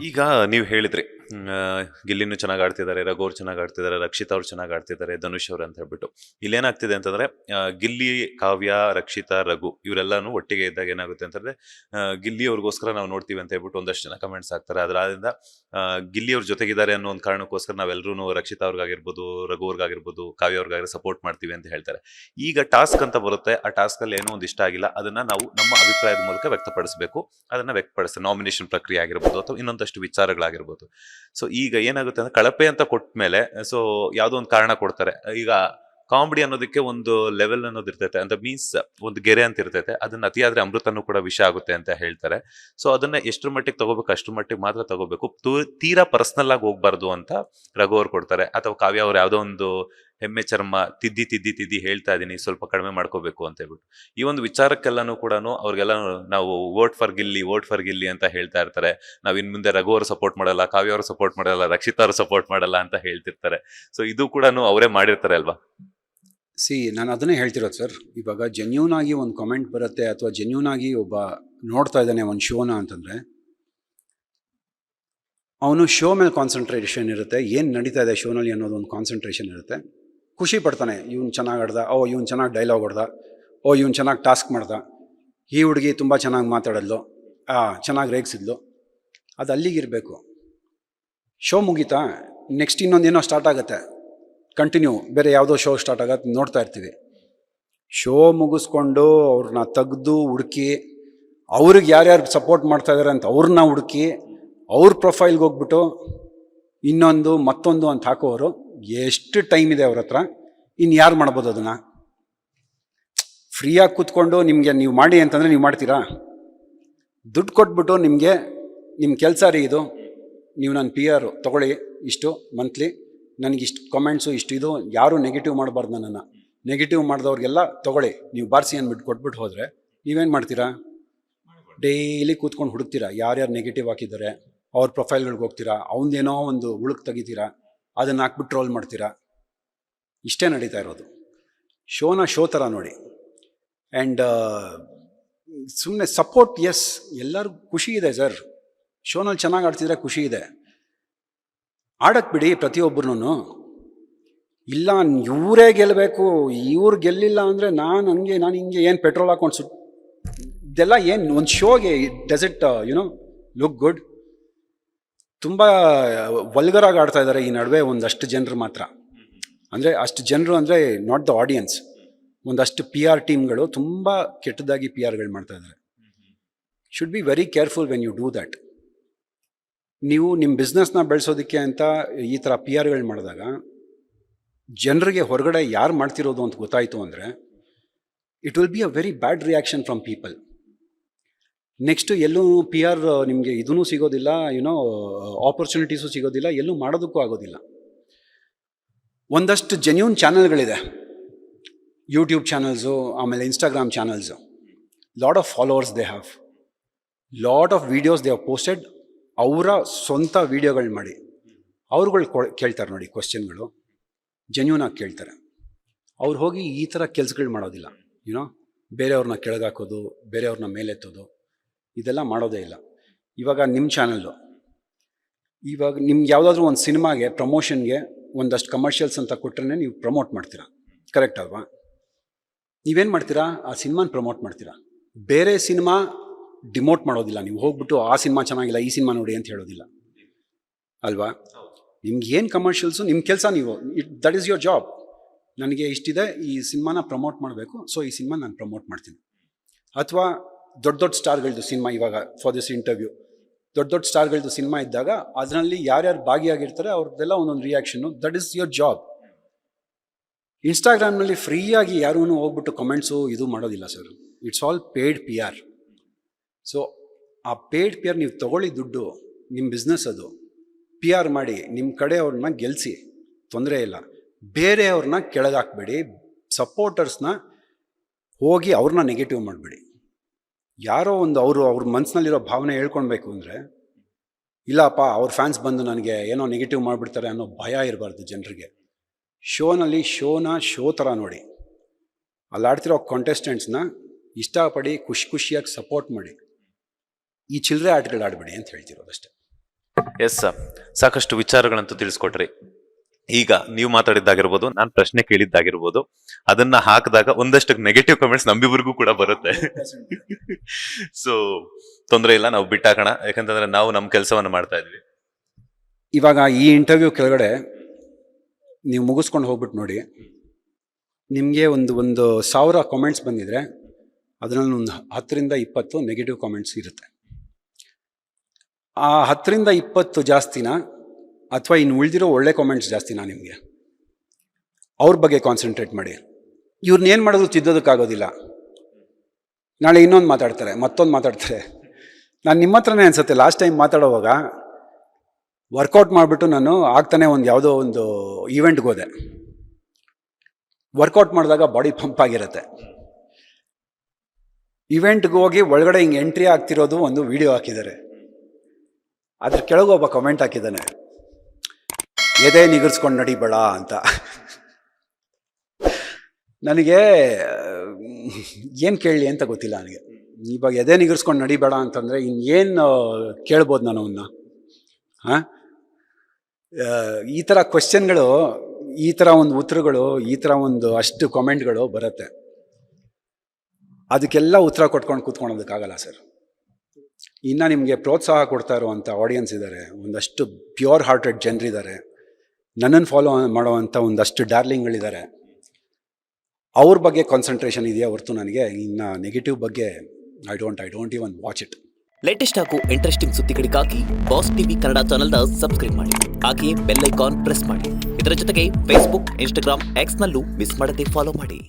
ಈಗ ನೀವು ಹೇಳಿದ್ರಿ ಗಿಲ್ಲಿನೂ ಚೆನ್ನಾಗಿ ಆಡ್ತಿದ್ದಾರೆ, ರಘು ಅವ್ರು ಚೆನ್ನಾಗಿ ಆಡ್ತಿದ್ದಾರೆ, ರಕ್ಷಿತ್ ಅವ್ರು ಚೆನ್ನಾಗಿ ಆಡ್ತಿದ್ದಾರೆ, ಧನುಷ್ ಅವ್ರು ಅಂತ ಹೇಳ್ಬಿಟ್ಟು. ಇಲ್ಲೇನಾಗ್ತಿದೆ ಅಂತಂದ್ರೆ ಗಿಲ್ಲಿ, ಕಾವ್ಯ, ರಕ್ಷಿತಾ, ರಘು ಇವರೆಲ್ಲಾನು ಒಟ್ಟಿಗೆ ಇದ್ದಾಗ ಏನಾಗುತ್ತೆ ಅಂತಂದ್ರೆ ಗಿಲ್ಲಿ ಅವ್ರಿಗೋಸ್ಕರ ನಾವು ನೋಡ್ತೀವಿ ಅಂತ ಹೇಳ್ಬಿಟ್ಟು ಒಂದಷ್ಟು ಜನ ಕಮೆಂಟ್ಸ್ ಹಾಕ್ತಾರೆ. ಅದರಿಂದ ಗಿಲ್ಲಿ ಅವ್ರ ಜೊತೆಗಿದ್ದಾರೆ ಅನ್ನೋ ಒಂದು ಕಾರಣಕ್ಕೋಸ್ಕರ ನಾವೆಲ್ಲರೂ ರಕ್ಷಿತಾ ಅವ್ರಿಗಾಗಿರ್ಬೋದು, ರಘು ಅವ್ರಿಗಾಗಿರ್ಬೋದು, ಕಾವ್ಯ ಅವ್ರಿಗಾಗಿರೋ ಸಪೋರ್ಟ್ ಮಾಡ್ತೀವಿ ಅಂತ ಹೇಳ್ತಾರೆ. ಈಗ ಟಾಸ್ಕ್ ಅಂತ ಬರುತ್ತೆ, ಆ ಟಾಸ್ಕ್ ಅಲ್ಲಿ ಏನೋ ಒಂದು ಇಷ್ಟ ಆಗಿಲ್ಲ, ಅದನ್ನ ನಾವು ನಮ್ಮ ಅಭಿಪ್ರಾಯದ ಮೂಲಕ ವ್ಯಕ್ತಪಡಿಸಬೇಕು. ಅದನ್ನ ವ್ಯಕ್ತಪಡಿಸ್ತಾರೆ, ನಾಮಿನೇಷನ್ ಪ್ರಕ್ರಿಯೆ ಆಗಿರ್ಬೋದು ಅಥವಾ ಇನ್ನೊಂದಷ್ಟು ವಿಚಾರಗಳಾಗಿರ್ಬೋದು. ಸೊ ಈಗ ಏನಾಗುತ್ತೆ ಅಂದ್ರೆ ಕಳಪೆ ಅಂತ ಕೊಟ್ಮೇಲೆ ಸೊ ಯಾವ್ದೋ ಒಂದು ಕಾರಣ ಕೊಡ್ತಾರೆ. ಈಗ ಕಾಮಿಡಿ ಅನ್ನೋದಕ್ಕೆ ಒಂದು ಲೆವೆಲ್ ಅನ್ನೋದು ಇರ್ತೈತೆ, ಅಂತ ಮೀನ್ಸ್ ಒಂದು ಗೆರೆ ಅಂತ ಇರ್ತೈತೆ. ಅದನ್ನ ಅತಿಯಾದ್ರೆ ಅಮೃತನೂ ಕೂಡ ವಿಷ ಆಗುತ್ತೆ ಅಂತ ಹೇಳ್ತಾರೆ. ಸೊ ಅದನ್ನ ಎಷ್ಟ್ರ ಮಟ್ಟಿಗೆ ತಗೋಬೇಕು ಅಷ್ಟ್ರ ಮಟ್ಟಿಗೆ ಮಾತ್ರ ತಗೋಬೇಕು, ತೀರಾ ಪರ್ಸನಲ್ ಆಗಿ ಹೋಗ್ಬಾರ್ದು ಅಂತ ರಘು ಅವ್ರು ಕೊಡ್ತಾರೆ. ಅಥವಾ ಕಾವ್ಯ ಅವ್ರು ಯಾವ್ದೋ ಒಂದು ಹೆಮ್ಮೆ ಚರ್ಮ ತಿದ್ದಿ ಹೇಳ್ತಾ ಇದೀನಿ, ಸ್ವಲ್ಪ ಕಡಿಮೆ ಮಾಡ್ಕೋಬೇಕು ಅಂತ ಹೇಳ್ಬಿಟ್ಟು ಈ ಒಂದು ವಿಚಾರಕ್ಕೆಲ್ಲಾನು ಕೂಡ ಅವ್ರಿಗೆಲ್ಲ ನಾವು ವೋಟ್ ಫಾರ್ ಗಿಲ್ಲಿ ಅಂತ ಹೇಳ್ತಾ ಇರ್ತಾರೆ. ನಾವ್ ಇನ್ ಮುಂದೆ ರಘು ಅವರು ಸಪೋರ್ಟ್ ಮಾಡಲ್ಲ, ಕಾವ್ಯ ಅವರು ಸಪೋರ್ಟ್ ಮಾಡಲ್ಲ, ರಕ್ಷಿತಾ ಅವರು ಸಪೋರ್ಟ್ ಮಾಡಲ್ಲ ಅಂತ ಹೇಳ್ತಿರ್ತಾರೆ. ಸೊ ಇದು ಕೂಡ ಅವರೇ ಮಾಡಿರ್ತಾರೆ ಅಲ್ವಾ? ನಾನು ಅದನ್ನೇ ಹೇಳ್ತಿರೋದು ಸರ್. ಇವಾಗ ಜೆನ್ಯೂನ್ ಆಗಿ ಒಂದು ಕಾಮೆಂಟ್ ಬರುತ್ತೆ ಅಥವಾ ಜೆನ್ಯೂನ್ ಆಗಿ ಒಬ್ಬ ನೋಡ್ತಾ ಇದ್ದಾನೆ ಒಂದು ಶೋನ ಅಂತಂದರೆ, ಅವನು ಶೋ ಮೇಲೆ ಕಾನ್ಸಂಟ್ರೇಷನ್ ಇರುತ್ತೆ, ಏನು ನಡೀತಾ ಇದೆ ಶೋನಲ್ಲಿ ಅನ್ನೋದು ಒಂದು ಕಾನ್ಸಂಟ್ರೇಷನ್ ಇರುತ್ತೆ. ಖುಷಿ ಪಡ್ತಾನೆ, ಇವ್ನು ಚೆನ್ನಾಗಿ ಆಡ್ದ, ಇವ್ನು ಚೆನ್ನಾಗಿ ಡೈಲಾಗ್ ಹೊಡ್ದ, ಇವ್ನು ಚೆನ್ನಾಗಿ ಟಾಸ್ಕ್ ಮಾಡ್ದ, ಈ ಹುಡುಗಿ ತುಂಬ ಚೆನ್ನಾಗಿ ಮಾತಾಡಲ್ಲು, ಚೆನ್ನಾಗಿ ರೇಗಿಸಿದ್ಲು. ಅದು ಅಲ್ಲಿಗಿರಬೇಕು. ಶೋ ಮುಗೀತಾ, ನೆಕ್ಸ್ಟ್ ಇನ್ನೊಂದೇನೋ ಸ್ಟಾರ್ಟ್ ಆಗುತ್ತೆ, ಕಂಟಿನ್ಯೂ ಬೇರೆ ಯಾವುದೋ ಶೋ ಸ್ಟಾರ್ಟ್ ಆಗತ್ತೆ ನೋಡ್ತಾ ಇರ್ತೀವಿ. ಶೋ ಮುಗಿಸ್ಕೊಂಡು ಅವ್ರನ್ನ ತೆಗೆದು ಹುಡುಕಿ, ಅವ್ರಿಗೆ ಯಾರ್ಯಾರು ಸಪೋರ್ಟ್ ಮಾಡ್ತಾ ಇದ್ದಾರೆ ಅಂತ ಅವ್ರನ್ನ ಹುಡುಕಿ, ಅವ್ರ ಪ್ರೊಫೈಲ್ಗೆ ಹೋಗ್ಬಿಟ್ಟು ಇನ್ನೊಂದು ಮತ್ತೊಂದು ಅಂತ ಹಾಕೋರು. ಎಷ್ಟು ಟೈಮ್ ಇದೆ ಅವ್ರ ಹತ್ರ, ಇನ್ನು ಯಾರು ಮಾಡ್ಬೋದು ಅದನ್ನು? ಫ್ರೀಯಾಗಿ ಕೂತ್ಕೊಂಡು ನಿಮಗೆ ನೀವು ಮಾಡಿ ಅಂತಂದರೆ ನೀವು ಮಾಡ್ತೀರಾ? ದುಡ್ಡು ಕೊಟ್ಬಿಟ್ಟು ನಿಮ್ಮ ಕೆಲಸ ರೀ ಇದು, ನೀವು ನನ್ನ PR ತೊಗೊಳ್ಳಿ, ಇಷ್ಟು ಮಂತ್ಲಿ ನನಗಿಷ್ಟು ಕಾಮೆಂಟ್ಸು ಇಷ್ಟು ಇದು, ಯಾರೂ ನೆಗೆಟಿವ್ ಮಾಡಬಾರ್ದು ನನ್ನನ್ನು. ನೆಗೆಟಿವ್ ಮಾಡಿದವ್ರಿಗೆಲ್ಲ ತೊಗೊಳ್ಳಿ, ನೀವು ಬಾರಿಸಿ ಅಂದ್ಬಿಟ್ಟು ಕೊಟ್ಬಿಟ್ಟು ಹೋದರೆ ನೀವೇನು ಮಾಡ್ತೀರಾ? ಡೈಲಿ ಕೂತ್ಕೊಂಡು ಹುಡುಕ್ತೀರಾ ಯಾರ್ಯಾರು ನೆಗೆಟಿವ್ ಹಾಕಿದ್ದಾರೆ, ಅವ್ರ ಪ್ರೊಫೈಲ್ಗಳಿಗೆ ಹೋಗ್ತೀರಾ, ಅವನದೇನೋ ಒಂದು ಉಳುಕ್ ತೆಗಿತೀರಾ, ಅದನ್ನು ಹಾಕ್ಬಿಟ್ಟು ಟ್ರೋಲ್ ಮಾಡ್ತೀರಾ. ಇಷ್ಟೇ ನಡೀತಾ ಇರೋದು. ಶೋನ ಶೋ ಥರ ನೋಡಿ. ಆ್ಯಂಡ್ ಸುಮ್ಮನೆ ಸಪೋರ್ಟ್, ಎಸ್, ಎಲ್ಲರಿಗೂ ಖುಷಿ ಇದೆ ಸರ್. ಶೋನಲ್ಲಿ ಚೆನ್ನಾಗಿ ಆಡ್ತಿದ್ರೆ ಖುಷಿ ಇದೆ, ಆಡಕ್ಕೆ ಬಿಡಿ ಪ್ರತಿಯೊಬ್ಬರೂ. ಇಲ್ಲ ಇವರೇ ಗೆಲ್ಲಬೇಕು, ಇವ್ರು ಗೆಲ್ಲಿಲ್ಲ ಅಂದರೆ ನಾನು ಹಿಂಗೆ ಏನು ಪೆಟ್ರೋಲ್ ಹಾಕೊಂಡು ಇದೆಲ್ಲ ಏನು ಒಂದು ಶೋಗೆ ಡಸ್ ಇಟ್ ಲುಕ್ ಗುಡ್? ತುಂಬ ವಲ್ಗರಾಗಿ ಆಡ್ತಾ ಇದ್ದಾರೆ ಈ ನಡುವೆ ಒಂದಷ್ಟು ಜನರು ಮಾತ್ರ. ಅಂದರೆ ಅಷ್ಟು ಜನರು ಅಂದರೆ ನಾಟ್ ದ ಆಡಿಯನ್ಸ್, ಒಂದಷ್ಟು PR ಟೀಮ್ಗಳು ತುಂಬ ಕೆಟ್ಟದಾಗಿ PRಗಳು ಮಾಡ್ತಾ ಇದ್ದಾರೆ. Should be very careful when you do that. ನೀವು ನಿಮ್ಮ ಬಿಸ್ನೆಸ್ನ ಬೆಳೆಸೋದಕ್ಕೆ ಅಂತ ಈ ಥರ PRಗಳು ಮಾಡಿದಾಗ ಜನರಿಗೆ ಹೊರಗಡೆ ಯಾರು ಮಾಡ್ತಿರೋದು ಅಂತ ಗೊತ್ತಾಯಿತು ಅಂದರೆ it will be a very bad reaction from people. Next ಎಲ್ಲೂ PR ನಿಮಗೆ ಇದೂ ಸಿಗೋದಿಲ್ಲ, ಆಪರ್ಚುನಿಟೀಸು ಸಿಗೋದಿಲ್ಲ, ಎಲ್ಲೂ ಮಾಡೋದಕ್ಕೂ ಆಗೋದಿಲ್ಲ. ಒಂದಷ್ಟು ಜೆನ್ಯೂನ್ ಚಾನಲ್ಗಳಿದೆ, ಯೂಟ್ಯೂಬ್ ಚಾನಲ್ಸು, ಆಮೇಲೆ Instagram channels. Lot of followers they have, lot of videos they have posted. ಅವರ ಸ್ವಂತ ವೀಡಿಯೋಗಳು ಮಾಡಿ ಅವ್ರುಗಳು ಕೇಳ್ತಾರೆ ನೋಡಿ ಕ್ವಶನ್ಗಳು, ಜೆನ್ಯೂನಾಗಿ ಕೇಳ್ತಾರೆ. ಅವ್ರು ಹೋಗಿ ಈ ಥರ ಕೆಲಸಗಳು ಮಾಡೋದಿಲ್ಲ. ಬೇರೆಯವ್ರನ್ನ ಕೆಳಗಾಕೋದು, ಬೇರೆಯವ್ರನ್ನ ಮೇಲೆತ್ತೋದು, ಇದೆಲ್ಲ ಮಾಡೋದೇ ಇಲ್ಲ. ಇವಾಗ ನಿಮ್ಮ ಚಾನಲ್ಲು, ಇವಾಗ ನಿಮ್ಗೆ ಯಾವುದಾದ್ರೂ ಒಂದು ಸಿನಿಮಾಗೆ ಪ್ರಮೋಷನ್ಗೆ ಒಂದಷ್ಟು ಕಮರ್ಷಿಯಲ್ಸ್ ಅಂತ ಕೊಟ್ಟರೆ ನೀವು ಪ್ರಮೋಟ್ ಮಾಡ್ತೀರಾ, ಕರೆಕ್ಟ್ ಅಲ್ವಾ? ನೀವೇನು ಮಾಡ್ತೀರಾ? ಆ ಸಿನಿಮಾನ ಪ್ರಮೋಟ್ ಮಾಡ್ತೀರಾ, ಬೇರೆ ಸಿನಿಮಾ ಡಿಮೋಟ್ ಮಾಡೋದಿಲ್ಲ. ನೀವು ಹೋಗ್ಬಿಟ್ಟು ಆ ಸಿನಿಮಾ ಚೆನ್ನಾಗಿಲ್ಲ, ಈ ಸಿನಿಮಾ ನೋಡಿ ಅಂತ ಹೇಳೋದಿಲ್ಲ ಅಲ್ವಾ? ನಿಮ್ಗೆ ಏನು ಕಮರ್ಷಿಯಲ್ಸು ನಿಮ್ಮ ಕೆಲಸ, ನೀವು ದಟ್ ಈಸ್ ಯುವರ್ ಜಾಬ್. ನನಗೆ ಇಷ್ಟಿದೆ, ಈ ಸಿನಿಮಾನ ಪ್ರಮೋಟ್ ಮಾಡಬೇಕು, ಸೊ ಈ ಸಿನಿಮಾ ನಾನು ಪ್ರಮೋಟ್ ಮಾಡ್ತೀನಿ. ಅಥವಾ ದೊಡ್ಡ ಸ್ಟಾರ್ಗಳದ್ದು ಸಿನಿಮಾ, ಇವಾಗ ಫಾರ್ ದಿಸ್ ಇಂಟರ್ವ್ಯೂ ದೊಡ್ಡ ಸ್ಟಾರ್ಗಳದ್ದು ಸಿನಿಮಾ ಇದ್ದಾಗ ಅದರಲ್ಲಿ ಯಾರ್ಯಾರು ಭಾಗಿಯಾಗಿರ್ತಾರೆ ಅವ್ರದ್ದೆಲ್ಲ ಒಂದೊಂದು ರಿಯಾಕ್ಷನ್ನು, ದಟ್ ಈಸ್ ಯುವರ್ ಜಾಬ್. ಇನ್ಸ್ಟಾಗ್ರಾಮ್ನಲ್ಲಿ ಫ್ರೀಯಾಗಿ ಯಾರೂ ಹೋಗ್ಬಿಟ್ಟು ಕಮೆಂಟ್ಸು ಇದು ಮಾಡೋದಿಲ್ಲ sir. It's all paid PR. So ಆ ಪೇಯ್ಡ್ PR ನೀವು ತೊಗೊಳ್ಳಿ, ದುಡ್ಡು ನಿಮ್ಮ ಬಿಸ್ನೆಸ್ ಅದು. PR ಮಾಡಿ ನಿಮ್ಮ ಕಡೆಯವ್ರನ್ನ ಗೆಲ್ಲಿಸಿ, ತೊಂದರೆ ಇಲ್ಲ. ಬೇರೆಯವ್ರನ್ನ ಕೆಳಗಾಕಬೇಡಿ, ಸಪೋರ್ಟರ್ಸ್ನ ಹೋಗಿ ಅವ್ರನ್ನ ನೆಗೆಟಿವ್ ಮಾಡಬೇಡಿ. ಯಾರೋ ಒಂದು ಅವ್ರ ಮನಸ್ಸಿನಲ್ಲಿರೋ ಭಾವನೆ ಹೇಳ್ಕೊಳ್ಬೇಕು ಅಂದರೆ, ಇಲ್ಲಪ್ಪ ಅವ್ರ ಫ್ಯಾನ್ಸ್ ಬಂದು ನನಗೆ ಏನೋ ನೆಗೆಟಿವ್ ಮಾಡಿಬಿಡ್ತಾರೆ ಅನ್ನೋ ಭಯ ಇರಬಾರ್ದು ಜನರಿಗೆ. ಶೋನಲ್ಲಿ ಶೋ ಥರ ನೋಡಿ, ಅಲ್ಲಿ ಆಡ್ತಿರೋ ಕಾಂಟೆಸ್ಟೆಂಟ್ಸ್ನ ಇಷ್ಟಪಡಿ ಖುಷಿಯಾಗಿ ಸಪೋರ್ಟ್ ಮಾಡಿ. ಈ ಚಿಲ್ಲರೆ ಆಟಗಳು ಆಡಬೇಡಿ ಅಂತ ಹೇಳ್ತಿರೋದಷ್ಟೇ. ಎಸ್ ಸಾಕಷ್ಟು ವಿಚಾರಗಳಂತೂ ತಿಳಿಸ್ಕೊಟ್ರಿ. ಈಗ ನೀವು ಮಾತಾಡಿದ್ದಾಗಿರ್ಬೋದು, ನಾನು ಪ್ರಶ್ನೆ ಕೇಳಿದ್ದಾಗಿರ್ಬೋದು, ಅದನ್ನ ಹಾಕಿದಾಗ ಒಂದಷ್ಟು ನೆಗೆಟಿವ್ ಕಮೆಂಟ್ಸ್ ನಮ್ಮಿಬ್ಬರಿಗೂ ಕೂಡ ಬರುತ್ತೆ. ಸೊ ತೊಂದರೆ ಇಲ್ಲ, ನಾವು ಬಿಟ್ಟಾಕೋಣ. ಯಾಕಂತಂದ್ರೆ ನಾವು ನಮ್ಮ ಕೆಲಸವನ್ನ ಮಾಡ್ತಾ ಇದ್ವಿ. ಇವಾಗ ಈ ಇಂಟರ್ವ್ಯೂ ಕೆಳಗಡೆ ನೀವು ಮುಗಿಸ್ಕೊಂಡು ಹೋಗ್ಬಿಟ್ಟು ನೋಡಿ, ನಿಮಗೆ ಒಂದು 1000 ಕಾಮೆಂಟ್ಸ್ ಬಂದಿದ್ರೆ ಅದರಲ್ಲಿ ಒಂದು 10ರಿಂದ 20 ನೆಗೆಟಿವ್ ಕಾಮೆಂಟ್ಸ್ ಇರುತ್ತೆ. ಆ 10ರಿಂದ 20 ಜಾಸ್ತಿನ ಅಥವಾ ಇನ್ನು ಉಳಿದಿರೋ ಒಳ್ಳೆ ಕಾಮೆಂಟ್ಸ್ ಜಾಸ್ತಿನಾ ನಿಮಗೆ? ಅವ್ರ ಬಗ್ಗೆ ಕಾನ್ಸಂಟ್ರೇಟ್ ಮಾಡಿ. ಇವ್ರನ್ನೇನು ಮಾಡೋದು ತಿದ್ದೋದಕ್ಕಾಗೋದಿಲ್ಲ. ನಾಳೆ ಇನ್ನೊಂದು ಮಾತಾಡ್ತಾರೆ, ಮತ್ತೊಂದು ಮಾತಾಡ್ತಾರೆ. ನಾನು ನಿಮ್ಮ ಹತ್ರನೇ ಅನಿಸುತ್ತೆ ಲಾಸ್ಟ್ ಟೈಮ್ ಮಾತಾಡೋವಾಗ ವರ್ಕೌಟ್ ಮಾಡಿಬಿಟ್ಟು ನಾನು ಆಗ್ತಾನೆ ಯಾವುದೋ ಒಂದು ಈವೆಂಟ್ಗೆ ಹೋದೆ. ವರ್ಕೌಟ್ ಮಾಡಿದಾಗ ಬಾಡಿ ಪಂಪ್ ಆಗಿರುತ್ತೆ. ಇವೆಂಟ್ಗೆ ಹೋಗಿ ಒಳಗಡೆ ಹಿಂಗೆ ಎಂಟ್ರಿ ಆಗ್ತಿರೋದು ಒಂದು ವಿಡಿಯೋ ಹಾಕಿದ್ದಾರೆ. ಅದ್ರ ಕೆಳಗೆ ಒಬ್ಬ ಕಮೆಂಟ್ ಹಾಕಿದ್ದಾನೆ, ಎದೆ ನಿಗರ್ಸ್ಕೊಂಡು ನಡಿಬೇಡ ಅಂತ. ನನಗೆ ಏನು ಕೇಳಲಿ ಅಂತ ಗೊತ್ತಿಲ್ಲ ನನಗೆ. ಇವಾಗ ಎದೆ ನಿಗರ್ಸ್ಕೊಂಡು ನಡಿಬೇಡ ಅಂತಂದರೆ ಇನ್ನೇನು ಕೇಳ್ಬೋದು ನಾನು ಅವನ್ನ? ಹಾಂ, ಈ ಥರ ಕ್ವೆಶ್ಚನ್ಗಳು, ಈ ಥರ ಒಂದು ಉತ್ತರಗಳು, ಈ ಥರ ಒಂದು ಅಷ್ಟು ಕಾಮೆಂಟ್ಗಳು ಬರುತ್ತೆ. ಅದಕ್ಕೆಲ್ಲ ಉತ್ತರ ಕೊಟ್ಕೊಂಡು ಕೂತ್ಕೊಳ್ಳೋದಕ್ಕಾಗಲ್ಲ ಸರ್. ಇನ್ನು ನಿಮಗೆ ಪ್ರೋತ್ಸಾಹ ಕೊಡ್ತಾ ಇರುವಂಥ ಆಡಿಯನ್ಸ್ ಇದ್ದಾರೆ, ಒಂದಷ್ಟು ಪ್ಯೂರ್ ಹಾರ್ಟೆಡ್ ಜನರಿದ್ದಾರೆ, ನನ್ನನ್ನು ಫಾಲೋ ಮಾಡುವಂಥ ಒಂದಷ್ಟು ಡಾರ್ಲಿಂಗ್ಗಳಿದ್ದಾರೆ. ಅವ್ರ ಬಗ್ಗೆ ಕಾನ್ಸಂಟ್ರೇಷನ್ ಇದೆಯಾ ಹೊರತು ನನಗೆ ಇನ್ನು ನೆಗೆಟಿವ್ ಬಗ್ಗೆ I don't even watch it. Latest ಹಾಗೂ ಇಂಟ್ರೆಸ್ಟಿಂಗ್ ಸುದ್ದಿಗಳಿಗಾಗಿ ಬಾಸ್ ಟಿವಿ ಕನ್ನಡ ಚಾನೆಲ್ನ ಸಬ್ಸ್ಕ್ರೈಬ್ ಮಾಡಿ. ಹಾಗೆಯೇ ಬೆಲ್ ಐಕಾನ್ ಪ್ರೆಸ್ ಮಾಡಿ. ಇದರ ಜೊತೆಗೆ ಫೇಸ್ಬುಕ್, ಇನ್ಸ್ಟಾಗ್ರಾಮ್, ಎಕ್ಸ್ನಲ್ಲೂ ಮಿಸ್ ಮಾಡದೆ ಫಾಲೋ ಮಾಡಿ.